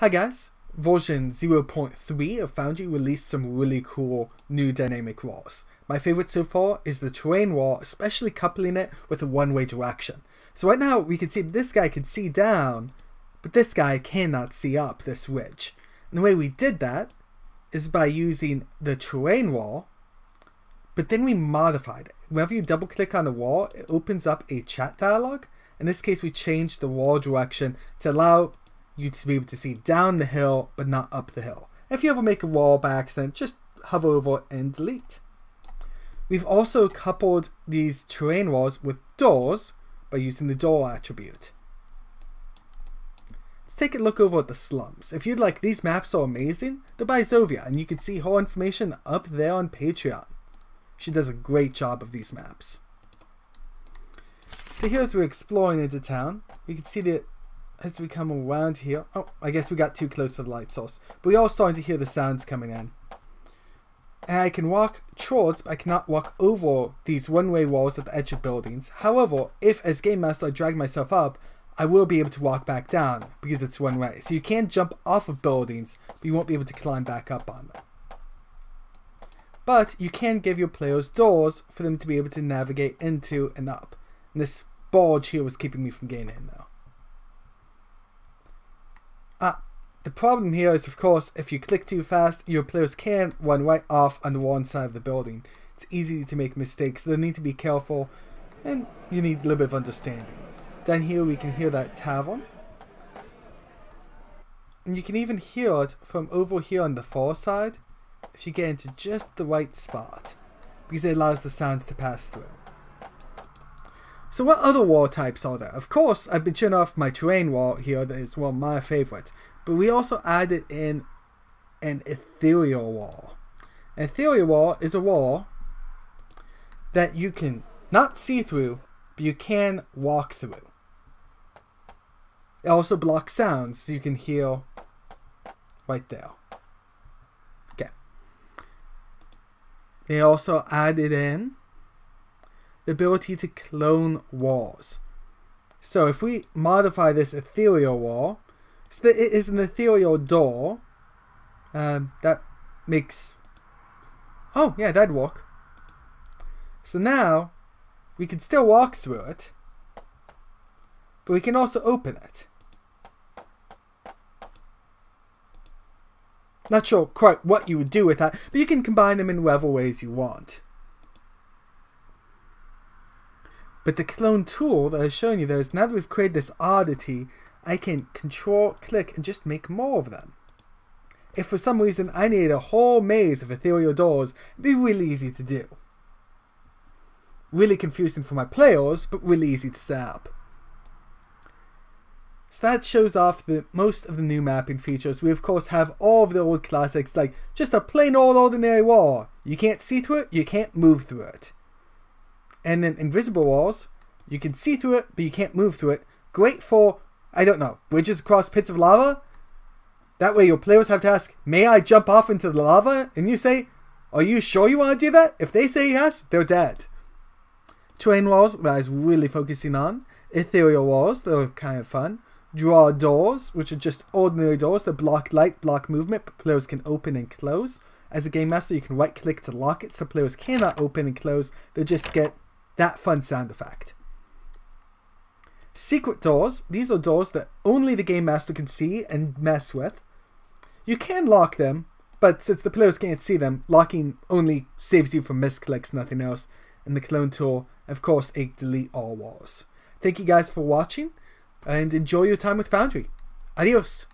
Hi guys, version 0.3 of Foundry released some really cool new dynamic walls. My favorite so far is the terrain wall, especially coupling it with a one-way direction. So right now we can see this guy can see down, but this guy cannot see up this ridge. And the way we did that is by using the terrain wall, but then we modified it. Whenever you double click on a wall, it opens up a chat dialog. In this case, we changed the wall direction to allow you to be able to see down the hill, but not up the hill. If you ever make a wall by accident, just hover over it and delete. We've also coupled these terrain walls with doors by using the door attribute. Let's take a look over at the slums. If you'd like, these maps are amazing. They're by Zovia, and you can see her information up there on Patreon. She does a great job of these maps. So here's we're exploring into town. We can see that as we come around here, oh, I guess we got too close to the light source, but we are starting to hear the sounds coming in. And I can walk towards, but I cannot walk over these one-way walls at the edge of buildings. However, if as Game Master I drag myself up, I will be able to walk back down because it's one way. So you can jump off of buildings, but you won't be able to climb back up on them. But you can give your players doors for them to be able to navigate into and up. And this bulge here was keeping me from getting in now. The problem here is, of course, if you click too fast, your players can run right off on the one side of the building. It's easy to make mistakes, so they need to be careful, and you need a little bit of understanding. Down here we can hear that tavern. And you can even hear it from over here on the far side, if you get into just the right spot, because it allows the sounds to pass through. So what other wall types are there? Of course, I've been showing off my terrain wall here, that is one of my favorites. But we also added in an Ethereal Wall. An Ethereal Wall is a wall that you can not see through, but you can walk through. It also blocks sounds, so you can hear right there. Okay. They also added in the ability to clone walls. So if we modify this Ethereal Wall, so that it is an ethereal door, that makes, oh yeah, that'd work. So now we can still walk through it, but we can also open it. Not sure quite what you would do with that, but you can combine them in whatever ways you want. But the clone tool that I was showing you there is, now that we've created this oddity, I can control click and just make more of them. If for some reason I need a whole maze of ethereal doors, it'd be really easy to do. Really confusing for my players, but really easy to set up. So that shows off most of the new mapping features. We of course have all of the old classics, like just a plain old ordinary wall. You can't see through it, you can't move through it. And then invisible walls, you can see through it, but you can't move through it. Great for, I don't know, bridges across pits of lava? That way your players have to ask, may I jump off into the lava? And you say, are you sure you want to do that? If they say yes, they're dead. Terrain walls that I was really focusing on. Ethereal walls, they're kind of fun. Draw doors, which are just ordinary doors that block light, block movement, but players can open and close. As a game master, you can right click to lock it, so players cannot open and close. They just get that fun sound effect. Secret doors, these are doors that only the game master can see and mess with. You can lock them, but since the players can't see them, locking only saves you from misclicks, nothing else. And the clone tool, of course, a delete all walls. Thank you guys for watching, and enjoy your time with Foundry. Adios!